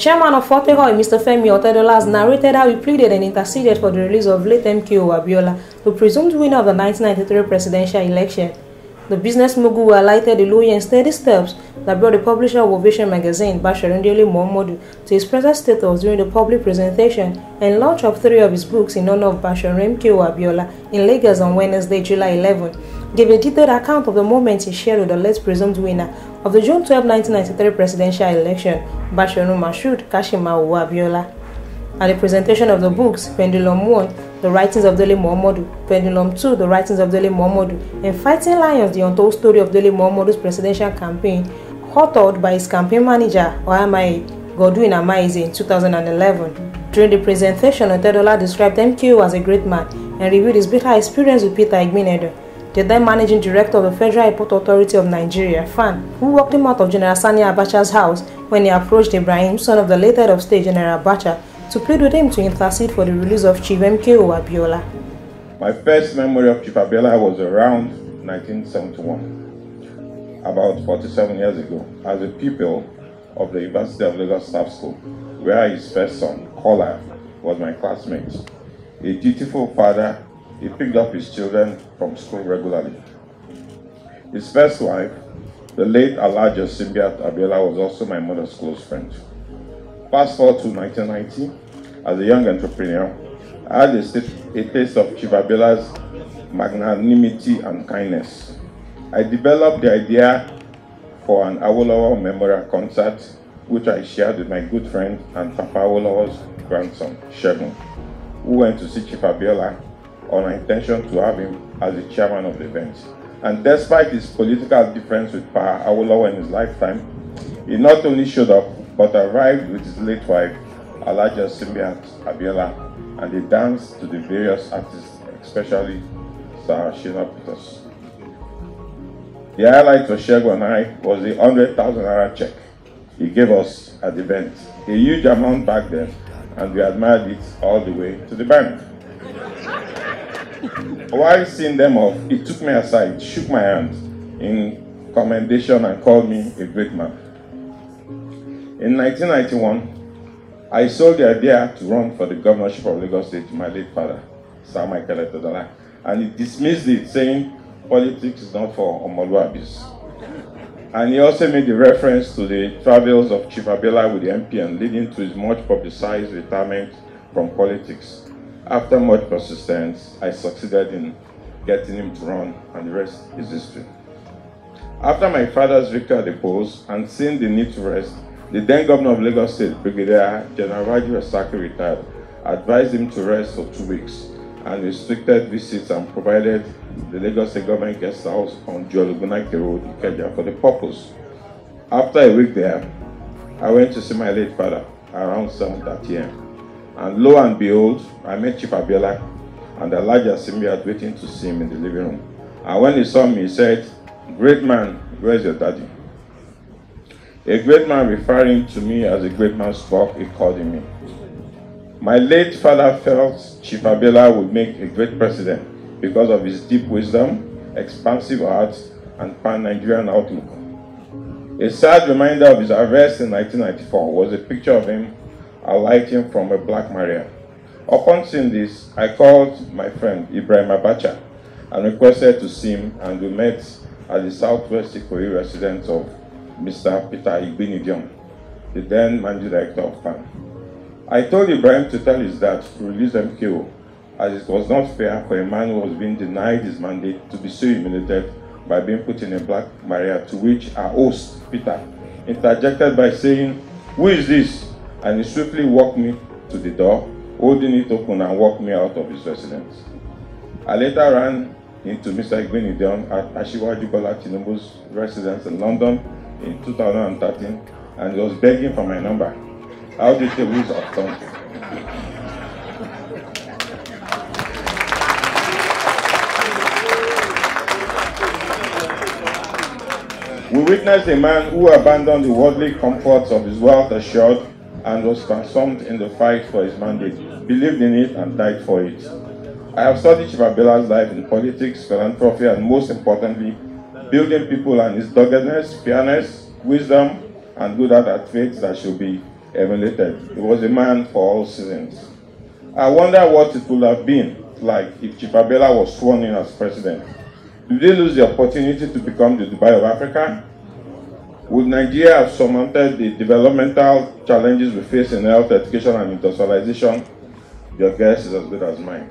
Chairman of Fortehoy, Mr. Femi Otedola, has narrated how he pleaded and interceded for the release of late MKO Abiola, the presumed winner of the 1993 presidential election. The business mogul highlighted the low and steady steps that brought the publisher of Ovation magazine, Basharundele Mohamodu, to his present status during the public presentation and launch of 3 of his books in honor of Basharun MKO Abiola in Lagos on Wednesday, July 11. Gave a detailed account of the moments he shared with the late presumed winner of the June 12, 1993 presidential election, Basharun Mashood Kashimawo Abiola. At the presentation of the books, Pendulum 1, The Writings of Dele Mohamodu, Pendulum 2, The Writings of Dele Mohamodu, and Fighting Lions, The Untold Story of Dele Mohamodu's presidential campaign, authored by his campaign manager, Oyamaye Godwin Amaize, in 2011. During the presentation, Otedola described MKO as a great man and reviewed his bitter experience with Peter Igbinedo, the then managing director of the Federal Airport Authority of Nigeria, FAN, who walked him out of General Sani Abacha's house when he approached Ibrahim, son of the late head of state General Abacha, to plead with him to intercede for the release of Chief MKO Abiola. My first memory of Chief Abiola was around 1971, about 47 years ago, as a pupil of the University of Lagos Staff School, where his first son, Kola, was my classmate. A dutiful father, he picked up his children from school regularly. His first wife, the late Alhaja Simbiat Abiola, was also my mother's close friend. Fast forward to 1990, as a young entrepreneur, I had a taste of Chief Abiola's magnanimity and kindness. I developed the idea for an Awolowo memorial concert, which I shared with my good friend and Papa Awolowo's grandson, Safemoon, who went to see Chief Abiola on our intention to have him as the chairman of the event. And despite his political difference with Pa Awolowo in his lifetime, he not only showed up, but arrived with his late wife, Alhaja Simbiat Abiola, and they danced to the various artists, especially Sir Shina Peters. The highlight for Shego and I was the 100,000 naira check he gave us at the event, a huge amount back then, and we admired it all the way to the bank. While seeing them off, he took me aside, shook my hand in commendation, and called me a great man. In 1991, I sold the idea to run for the governorship of Lagos State to my late father, Sir Michael Otedola, and he dismissed it, saying politics is not for Omoluabis. And he also made the reference to the travels of Chief Abiola with the MPN, leading to his much publicized retirement from politics. After much persistence, I succeeded in getting him to run, and the rest is history. After my father's victory at the polls and seeing the need to rest, the then governor of Lagos State, Brigadier General Raji Rasaki, retired, advised him to rest for 2 weeks and restricted visits and provided the Lagos State government guest house on Jologunake Road, Ikeja, for the purpose. After a week there, I went to see my late father around 7:30 a.m. And lo and behold, I met Chief Abiola and Alhaja Simbiat waiting to see him in the living room. And when he saw me, he said, "Great man, where's your daddy?" A great man, referring to me as a great man, spoke according me. My late father felt Chief Abiola would make a great president because of his deep wisdom, expansive heart, and pan-Nigerian outlook. A sad reminder of his arrest in 1994 was a picture of him alighting from a Black Maria. Upon seeing this, I called my friend Ibrahim Abacha and requested to see him, and we met at the Southwest Ikoyi residence of Mr. Peter Igbinedo, the then managing director of FAN. I told Ibrahim to tell his dad to release MKO, as it was not fair for a man who was being denied his mandate to be so humiliated by being put in a Black Maria, to which our host, Peter, interjected by saying, "Who is this?" And he swiftly walked me to the door, holding it open, and walked me out of his residence. I later ran into Mr. Igbinedo at Asiwaju Bola Tinubu's residence in London in 2013, and he was begging for my number. How the tables have turned. We witnessed a man who abandoned the worldly comforts of his wealth assured and was transformed in the fight for his mandate, believed in it, and died for it. I have studied Chief Abiola's life in politics, philanthropy, and most importantly, building people, and his doggedness, fairness, wisdom, and good heart at faith that should be emulated. He was a man for all seasons. I wonder what it would have been like if Chief Abiola was sworn in as president. Did they lose the opportunity to become the Dubai of Africa? Would Nigeria have surmounted the developmental challenges we face in health, education, and industrialization? Your guess is as good as mine.